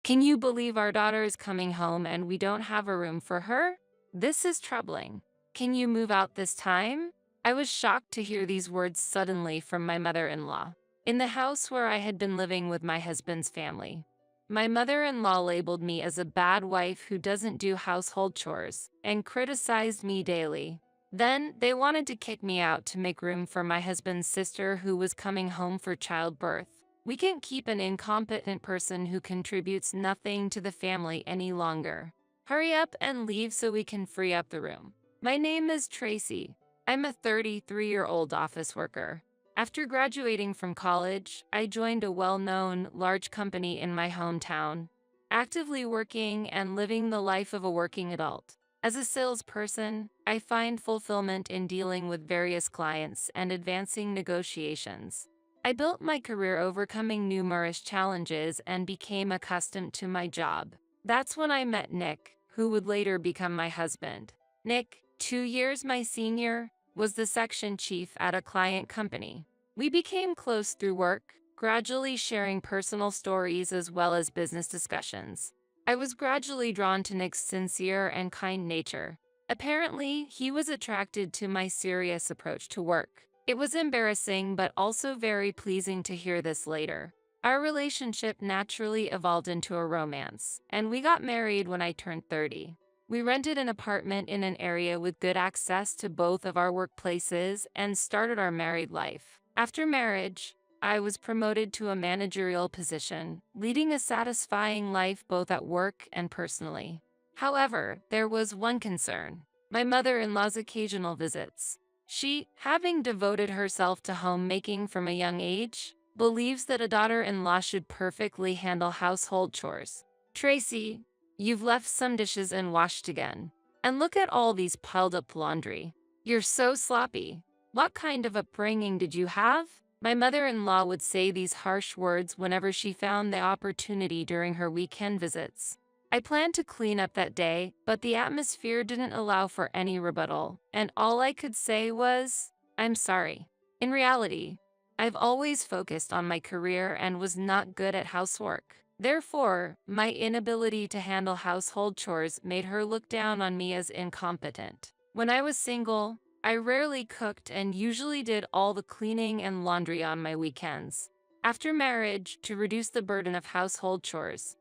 Can you believe our daughter is coming home and we don't have a room for her? This is troubling. Can you move out this time? I was shocked to hear these words suddenly from my mother-in-law. In the house where I had been living with my husband's family, my mother-in-law labeled me as a bad wife who doesn't do household chores and criticized me daily. Then they wanted to kick me out to make room for my husband's sister who was coming home for childbirth. We can't keep an incompetent person who contributes nothing to the family any longer. Hurry up and leave so we can free up the room. My name is Tracy. I'm a 33-year-old office worker. After graduating from college, I joined a well-known, large company in my hometown, actively working and living the life of a working adult. As a salesperson, I find fulfillment in dealing with various clients and advancing negotiations. I built my career overcoming numerous challenges and became accustomed to my job. That's when I met Nick, who would later become my husband. Nick, 2 years my senior, was the section chief at a client company. We became close through work, gradually sharing personal stories as well as business discussions. I was gradually drawn to Nick's sincere and kind nature. Apparently, he was attracted to my serious approach to work. It was embarrassing but also very pleasing to hear this later. Our relationship naturally evolved into a romance, and we got married when I turned 30. We rented an apartment in an area with good access to both of our workplaces and started our married life. After marriage, I was promoted to a managerial position, leading a satisfying life both at work and personally. However, there was one concern: my mother-in-law's occasional visits. She, having devoted herself to homemaking from a young age, believes that a daughter-in-law should perfectly handle household chores. Tracy, you've left some dishes unwashed again. And look at all these piled up laundry. You're so sloppy. What kind of upbringing did you have? My mother-in-law would say these harsh words whenever she found the opportunity during her weekend visits. I planned to clean up that day, but the atmosphere didn't allow for any rebuttal, and all I could say was, "I'm sorry." In reality, I've always focused on my career and was not good at housework. Therefore, my inability to handle household chores made her look down on me as incompetent. When I was single, I rarely cooked and usually did all the cleaning and laundry on my weekends. After marriage, to reduce the burden of household chores,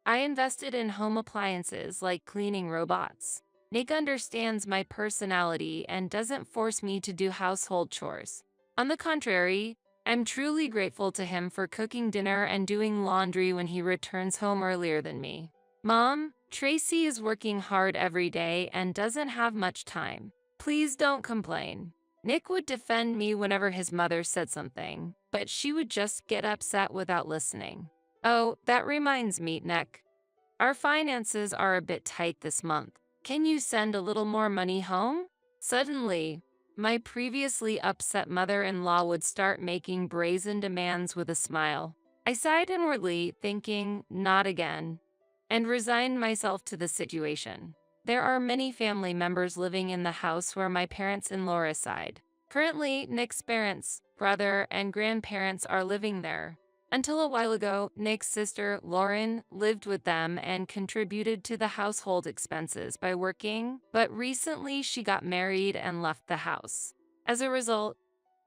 I invested in home appliances like cleaning robots. Nick understands my personality and doesn't force me to do household chores. On the contrary, I'm truly grateful to him for cooking dinner and doing laundry when he returns home earlier than me. Mom, Tracy is working hard every day and doesn't have much time. Please don't complain. Nick would defend me whenever his mother said something, but she would just get upset without listening. Oh, that reminds me, Nick. Our finances are a bit tight this month. Can you send a little more money home? Suddenly, my previously upset mother-in-law would start making brazen demands with a smile. I sighed inwardly, thinking, not again, and resigned myself to the situation. There are many family members living in the house where my parents-in-law reside. Currently, Nick's parents, brother, and grandparents are living there. Until a while ago, Nick's sister, Lauren, lived with them and contributed to the household expenses by working, but recently she got married and left the house. As a result,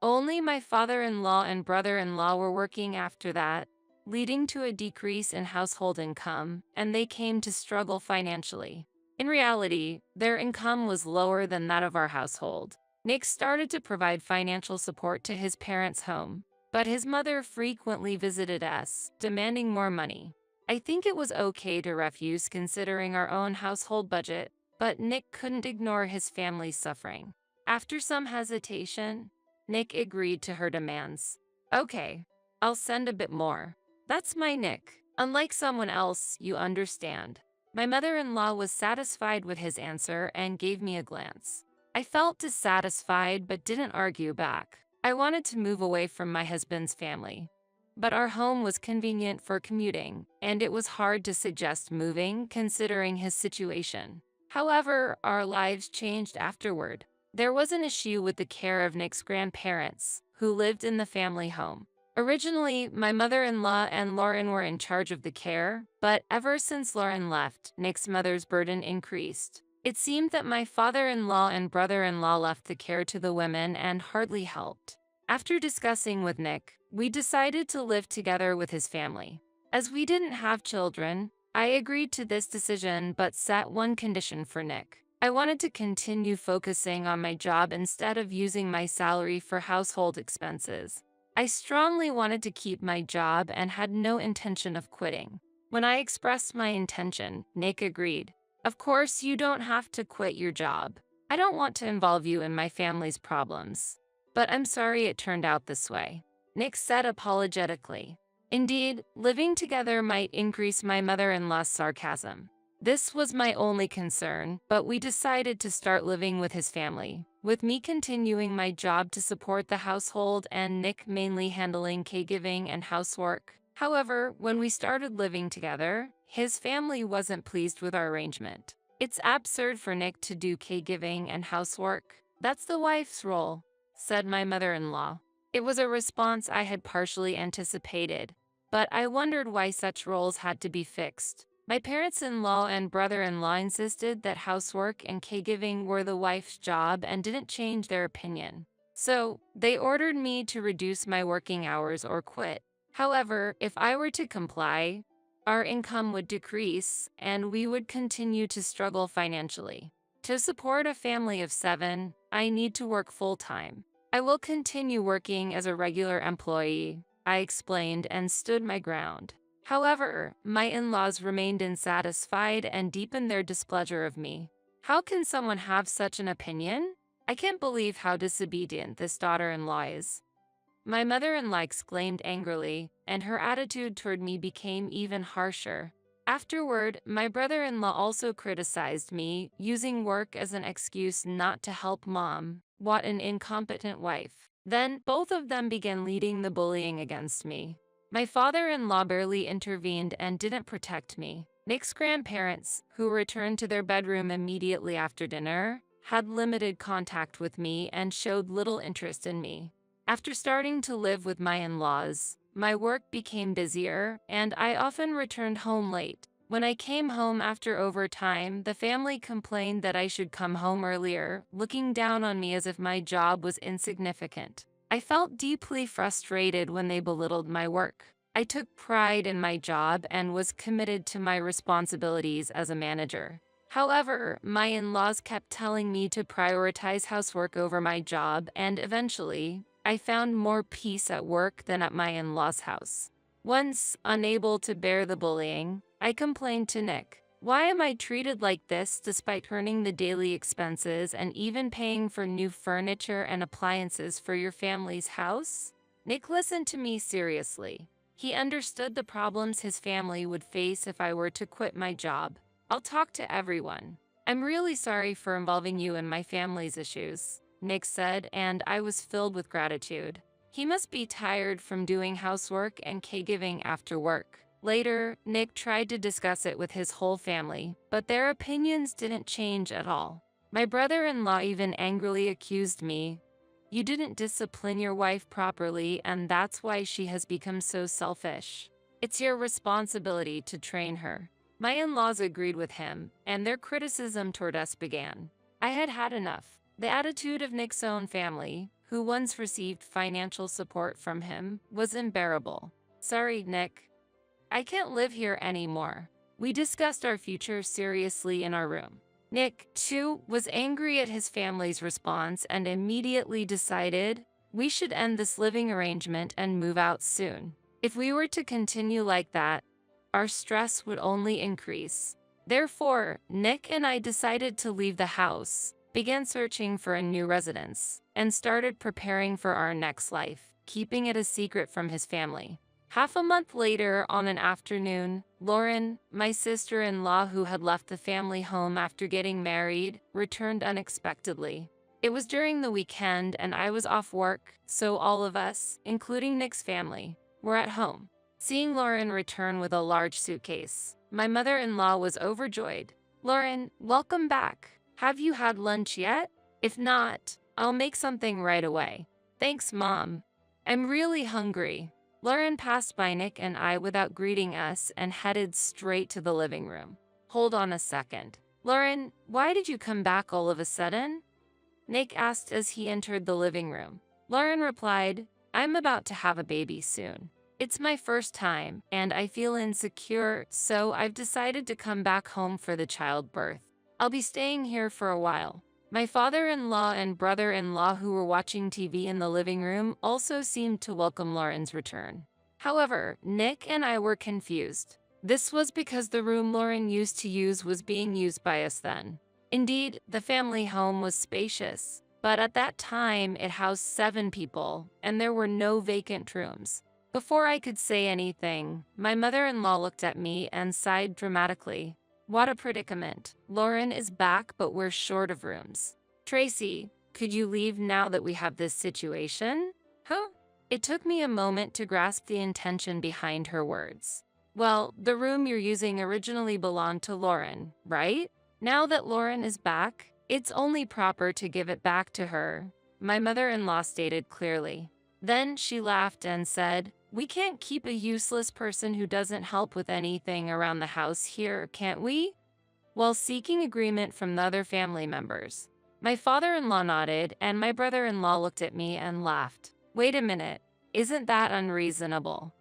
only my father-in-law and brother-in-law were working after that, leading to a decrease in household income, and they came to struggle financially. In reality, their income was lower than that of our household. Nick started to provide financial support to his parents' home, but his mother frequently visited us, demanding more money. I think it was okay to refuse considering our own household budget, but Nick couldn't ignore his family's suffering. After some hesitation, Nick agreed to her demands. Okay, I'll send a bit more. That's my Nick. Unlike someone else, you understand. My mother-in-law was satisfied with his answer and gave me a glance. I felt dissatisfied but didn't argue back. I wanted to move away from my husband's family, but our home was convenient for commuting, and it was hard to suggest moving considering his situation. However, our lives changed afterward. There was an issue with the care of Nick's grandparents, who lived in the family home. Originally, my mother-in-law and Lauren were in charge of the care, but ever since Lauren left, Nick's mother's burden increased. It seemed that my father-in-law and brother-in-law left the care to the women and hardly helped. After discussing with Nick, we decided to live together with his family. As we didn't have children, I agreed to this decision but set one condition for Nick. I wanted to continue focusing on my job instead of using my salary for household expenses. I strongly wanted to keep my job and had no intention of quitting. When I expressed my intention, Nick agreed. Of course, you don't have to quit your job. I don't want to involve you in my family's problems. But I'm sorry it turned out this way, Nick said apologetically. Indeed, living together might increase my mother-in-law's sarcasm. This was my only concern, but we decided to start living with his family, with me continuing my job to support the household and Nick mainly handling caregiving and housework. However, when we started living together, his family wasn't pleased with our arrangement. It's absurd for Nick to do caregiving and housework. That's the wife's role, said my mother-in-law. It was a response I had partially anticipated, but I wondered why such roles had to be fixed. My parents-in-law and brother-in-law insisted that housework and caregiving were the wife's job and didn't change their opinion. So, they ordered me to reduce my working hours or quit. However, if I were to comply, our income would decrease and we would continue to struggle financially. To support a family of 7, I need to work full-time. I will continue working as a regular employee, I explained and stood my ground. However, my in-laws remained unsatisfied and deepened their displeasure of me. How can someone have such an opinion? I can't believe how disobedient this daughter-in-law is, my mother-in-law exclaimed angrily, and her attitude toward me became even harsher. Afterward, my brother-in-law also criticized me, using work as an excuse not to help mom. What an incompetent wife. Then, both of them began leading the bullying against me. My father-in-law barely intervened and didn't protect me. Nick's grandparents, who returned to their bedroom immediately after dinner, had limited contact with me and showed little interest in me. After starting to live with my in-laws, my work became busier, and I often returned home late. When I came home after overtime, the family complained that I should come home earlier, looking down on me as if my job was insignificant. I felt deeply frustrated when they belittled my work. I took pride in my job and was committed to my responsibilities as a manager. However, my in-laws kept telling me to prioritize housework over my job, and eventually, I found more peace at work than at my in-laws' house. Once, unable to bear the bullying, I complained to Nick. Why am I treated like this despite earning the daily expenses and even paying for new furniture and appliances for your family's house? Nick listened to me seriously. He understood the problems his family would face if I were to quit my job. I'll talk to everyone. I'm really sorry for involving you in my family's issues, Nick said, and I was filled with gratitude. He must be tired from doing housework and caregiving after work. Later, Nick tried to discuss it with his whole family, but their opinions didn't change at all. My brother-in-law even angrily accused me. You didn't discipline your wife properly, and that's why she has become so selfish. It's your responsibility to train her. My in-laws agreed with him, and their criticism toward us began. I had had enough. The attitude of Nick's own family, who once received financial support from him, was unbearable. Sorry, Nick. I can't live here anymore. We discussed our future seriously in our room. Nick, too, was angry at his family's response and immediately decided we should end this living arrangement and move out soon. If we were to continue like that, our stress would only increase. Therefore, Nick and I decided to leave the house, began searching for a new residence, and started preparing for our next life, keeping it a secret from his family. Half a month later, on an afternoon, Lauren, my sister-in-law who had left the family home after getting married, returned unexpectedly. It was during the weekend and I was off work, so all of us, including Nick's family, were at home. Seeing Lauren return with a large suitcase, my mother-in-law was overjoyed. Lauren, welcome back. Have you had lunch yet? If not, I'll make something right away. Thanks, Mom. I'm really hungry. Lauren passed by Nick and I without greeting us and headed straight to the living room. Hold on a second. Lauren, why did you come back all of a sudden? Nick asked as he entered the living room. Lauren replied, I'm about to have a baby soon. It's my first time, and I feel insecure, so I've decided to come back home for the childbirth. I'll be staying here for a while. My father-in-law and brother-in-law who were watching TV in the living room also seemed to welcome Lauren's return. However, Nick and I were confused. This was because the room Lauren used to use was being used by us then. Indeed, the family home was spacious, but at that time it housed 7 people, and there were no vacant rooms. Before I could say anything, my mother-in-law looked at me and sighed dramatically. What a predicament. Lauren is back, but we're short of rooms. Tracy, could you leave now that we have this situation? Huh? It took me a moment to grasp the intention behind her words. Well, the room you're using originally belonged to Lauren, right? Now that Lauren is back, it's only proper to give it back to her, my mother-in-law stated clearly. Then she laughed and said, we can't keep a useless person who doesn't help with anything around the house here, can't we? While seeking agreement from the other family members. My father-in-law nodded and my brother-in-law looked at me and laughed. Wait a minute, isn't that unreasonable?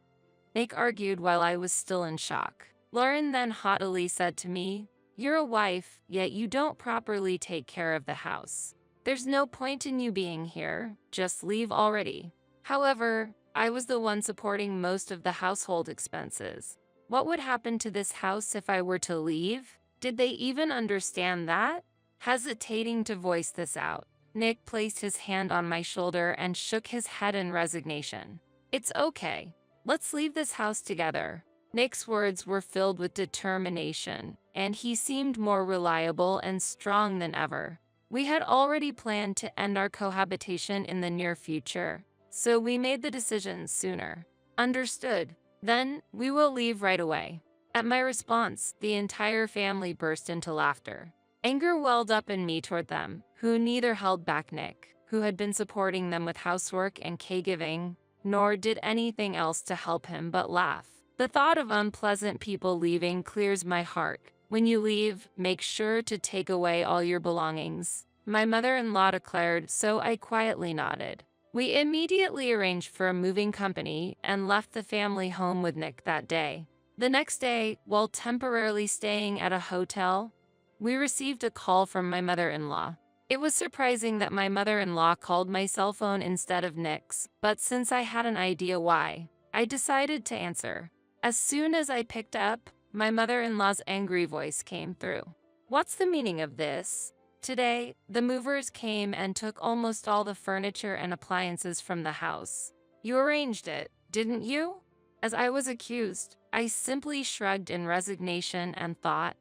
Nick argued while I was still in shock. Lauren then haughtily said to me, you're a wife, yet you don't properly take care of the house. There's no point in you being here, just leave already. However, I was the one supporting most of the household expenses. What would happen to this house if I were to leave? Did they even understand that? Hesitating to voice this out, Nick placed his hand on my shoulder and shook his head in resignation. It's okay. Let's leave this house together. Nick's words were filled with determination, and he seemed more reliable and strong than ever. We had already planned to end our cohabitation in the near future, so we made the decision sooner. Understood. Then, we will leave right away. At my response, the entire family burst into laughter. Anger welled up in me toward them, who neither held back Nick, who had been supporting them with housework and caregiving, nor did anything else to help him but laugh. The thought of unpleasant people leaving clears my heart. When you leave, make sure to take away all your belongings, my mother-in-law declared, so I quietly nodded. We immediately arranged for a moving company and left the family home with Nick that day. The next day, while temporarily staying at a hotel, we received a call from my mother-in-law. It was surprising that my mother-in-law called my cell phone instead of Nick's, but since I had an idea why, I decided to answer. As soon as I picked up, my mother-in-law's angry voice came through. What's the meaning of this? Today, the movers came and took almost all the furniture and appliances from the house. You arranged it, didn't you? As I was accused, I simply shrugged in resignation and thought,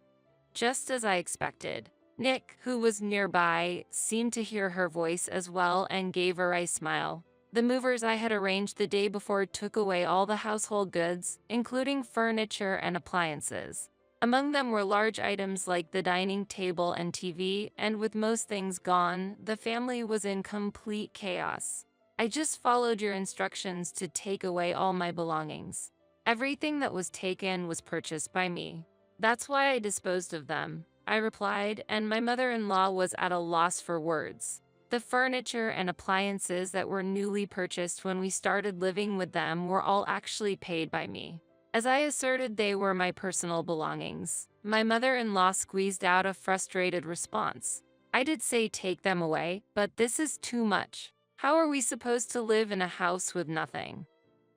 just as I expected. Nick, who was nearby, seemed to hear her voice as well and gave a wry smile. The movers I had arranged the day before took away all the household goods, including furniture and appliances. Among them were large items like the dining table and TV, and with most things gone, the family was in complete chaos. I just followed your instructions to take away all my belongings. Everything that was taken was purchased by me. That's why I disposed of them, I replied, and my mother-in-law was at a loss for words. The furniture and appliances that were newly purchased when we started living with them were all actually paid by me. As I asserted they were my personal belongings, my mother-in-law squeezed out a frustrated response. I did say take them away, but this is too much. How are we supposed to live in a house with nothing?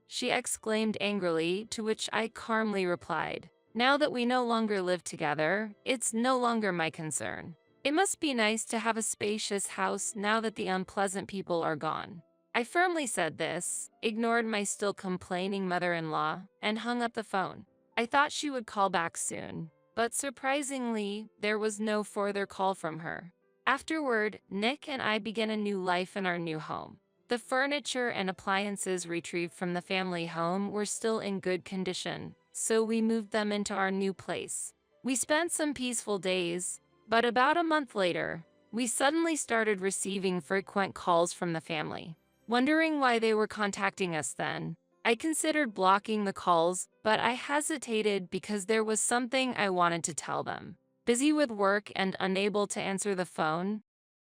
She exclaimed angrily, to which I calmly replied, now that we no longer live together, it's no longer my concern. It must be nice to have a spacious house now that the unpleasant people are gone. I firmly said this, ignored my still complaining mother-in-law, and hung up the phone. I thought she would call back soon, but surprisingly, there was no further call from her. Afterward, Nick and I began a new life in our new home. The furniture and appliances retrieved from the family home were still in good condition, so we moved them into our new place. We spent some peaceful days, but about a month later, we suddenly started receiving frequent calls from the family. Wondering why they were contacting us then, I considered blocking the calls, but I hesitated because there was something I wanted to tell them. Busy with work and unable to answer the phone,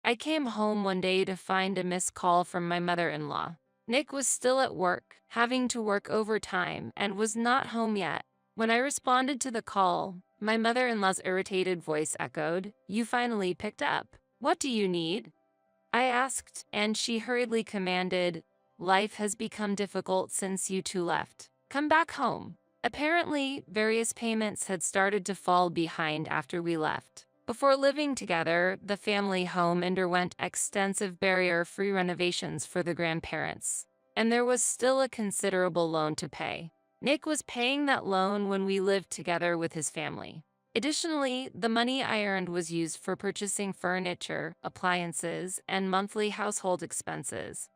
I came home one day to find a missed call from my mother-in-law. Nick was still at work, having to work overtime, and was not home yet. When I responded to the call, my mother-in-law's irritated voice echoed, "You finally picked up. What do you need?" I asked, and she hurriedly commanded, "Life has become difficult since you two left. Come back home." Apparently, various payments had started to fall behind after we left. Before living together, the family home underwent extensive barrier-free renovations for the grandparents, and there was still a considerable loan to pay. Nick was paying that loan when we lived together with his family. Additionally, the money I earned was used for purchasing furniture, appliances, and monthly household expenses.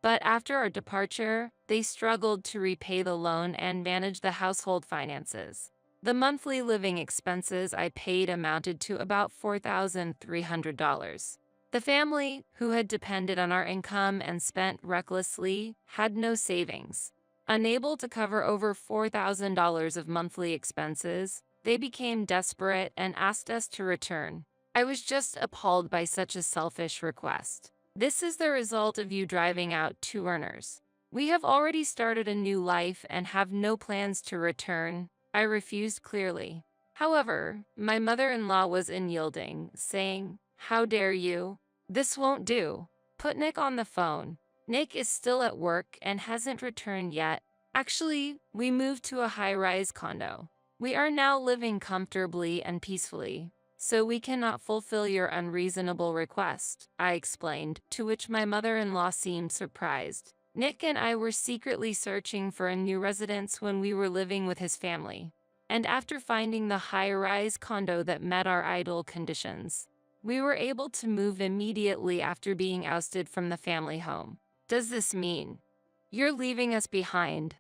But after our departure, they struggled to repay the loan and manage the household finances. The monthly living expenses I paid amounted to about $4,300. The family, who had depended on our income and spent recklessly, had no savings. Unable to cover over $4,000 of monthly expenses, they became desperate and asked us to return. I was just appalled by such a selfish request. "This is the result of you driving out two earners. We have already started a new life and have no plans to return," I refused clearly. However, my mother-in-law was unyielding, saying, "How dare you? This won't do. Put Nick on the phone. Nick is still at work and hasn't returned yet. Actually, we moved to a high-rise condo. We are now living comfortably and peacefully, so we cannot fulfill your unreasonable request," I explained, to which my mother-in-law seemed surprised. Nick and I were secretly searching for a new residence when we were living with his family, and after finding the high-rise condo that met our ideal conditions, we were able to move immediately after being ousted from the family home. "Does this mean you're leaving us behind?"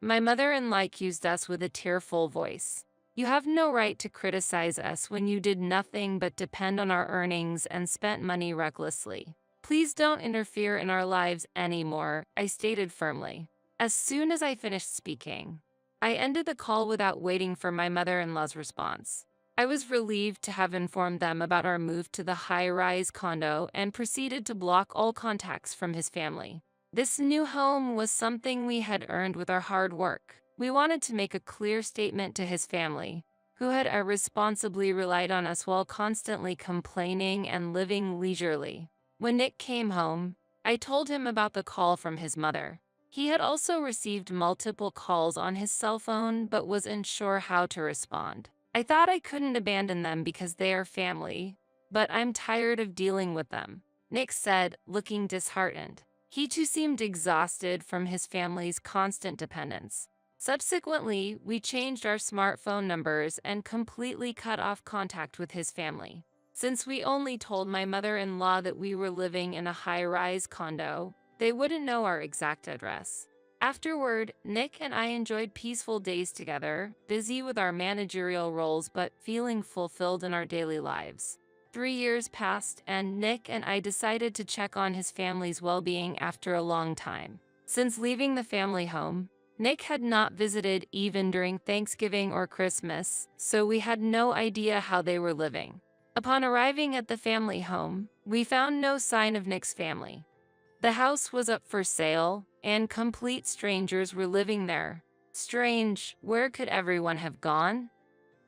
My mother-in-law accused us with a tearful voice. "You have no right to criticize us when you did nothing but depend on our earnings and spent money recklessly. Please don't interfere in our lives anymore," I stated firmly. As soon as I finished speaking, I ended the call without waiting for my mother-in-law's response. I was relieved to have informed them about our move to the high-rise condo and proceeded to block all contacts from his family. This new home was something we had earned with our hard work. We wanted to make a clear statement to his family, who had irresponsibly relied on us while constantly complaining and living leisurely. When Nick came home, I told him about the call from his mother. He had also received multiple calls on his cell phone but was unsure how to respond. I thought I couldn't abandon them because they are family, but I'm tired of dealing with them, Nick said, looking disheartened. He too seemed exhausted from his family's constant dependence. Subsequently, we changed our smartphone numbers and completely cut off contact with his family. Since we only told my mother-in-law that we were living in a high-rise condo, they wouldn't know our exact address. Afterward, Nick and I enjoyed peaceful days together, busy with our managerial roles but feeling fulfilled in our daily lives. 3 years passed, and Nick and I decided to check on his family's well-being after a long time. Since leaving the family home, Nick had not visited even during Thanksgiving or Christmas, so we had no idea how they were living. Upon arriving at the family home, we found no sign of Nick's family. The house was up for sale, and complete strangers were living there. Strange, where could everyone have gone?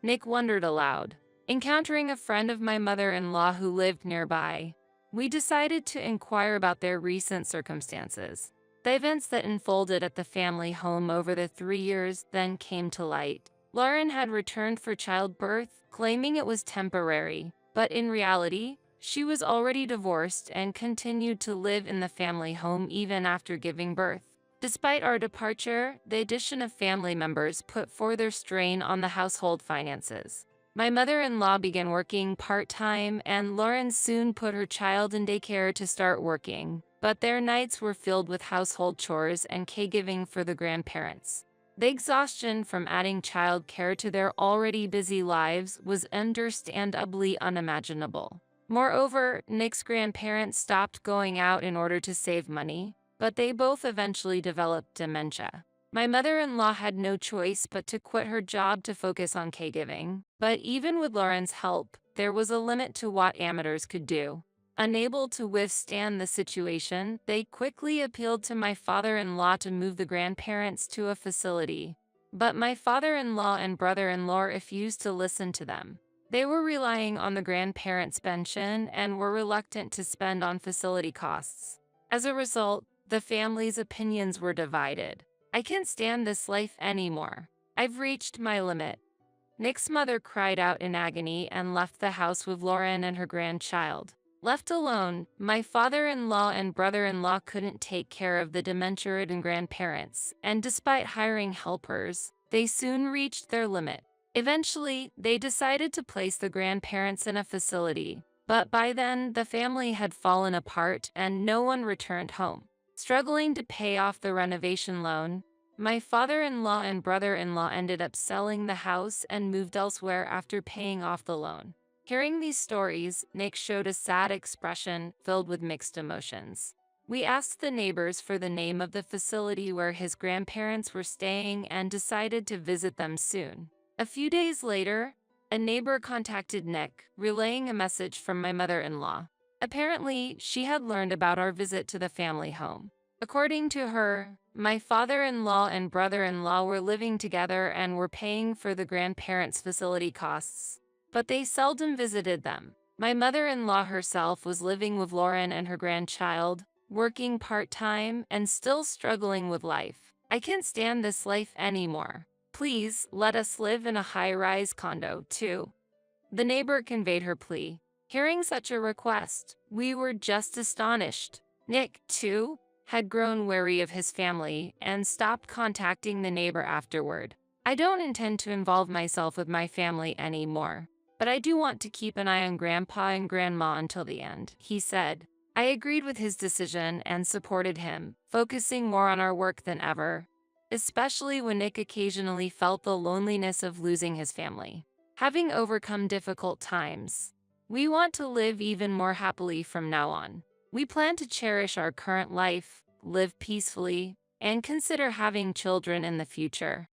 Nick wondered aloud. Encountering a friend of my mother-in-law who lived nearby, we decided to inquire about their recent circumstances. The events that unfolded at the family home over the 3 years then came to light. Lauren had returned for childbirth, claiming it was temporary, but in reality, she was already divorced and continued to live in the family home even after giving birth. Despite our departure, the addition of family members put further strain on the household finances. My mother-in-law began working part-time, and Lauren soon put her child in daycare to start working, but their nights were filled with household chores and caregiving for the grandparents. The exhaustion from adding child care to their already busy lives was understandably unimaginable. Moreover, Nick's grandparents stopped going out in order to save money, but they both eventually developed dementia. My mother-in-law had no choice but to quit her job to focus on caregiving. But even with Lauren's help, there was a limit to what amateurs could do. Unable to withstand the situation, they quickly appealed to my father-in-law to move the grandparents to a facility. But my father-in-law and brother-in-law refused to listen to them. They were relying on the grandparents' pension and were reluctant to spend on facility costs. As a result, the family's opinions were divided. I can't stand this life anymore. I've reached my limit. Nick's mother cried out in agony and left the house with Lauren and her grandchild. Left alone, my father-in-law and brother-in-law couldn't take care of the dementia-ridden grandparents, and despite hiring helpers, they soon reached their limit. Eventually, they decided to place the grandparents in a facility, but by then, the family had fallen apart and no one returned home. Struggling to pay off the renovation loan, my father-in-law and brother-in-law ended up selling the house and moved elsewhere after paying off the loan. Hearing these stories, Nick showed a sad expression filled with mixed emotions. We asked the neighbors for the name of the facility where his grandparents were staying and decided to visit them soon. A few days later, a neighbor contacted Nick, relaying a message from my mother-in-law. Apparently, she had learned about our visit to the family home. According to her, my father-in-law and brother-in-law were living together and were paying for the grandparents' facility costs, but they seldom visited them. My mother-in-law herself was living with Lauren and her grandchild, working part-time and still struggling with life. I can't stand this life anymore. Please, let us live in a high-rise condo, too. The neighbor conveyed her plea. Hearing such a request, we were just astonished. Nick, too, had grown wary of his family and stopped contacting the neighbor afterward. I don't intend to involve myself with my family anymore, but I do want to keep an eye on Grandpa and Grandma until the end, he said. I agreed with his decision and supported him, focusing more on our work than ever, especially when Nick occasionally felt the loneliness of losing his family. Having overcome difficult times, we want to live even more happily from now on. We plan to cherish our current life, live peacefully, and consider having children in the future.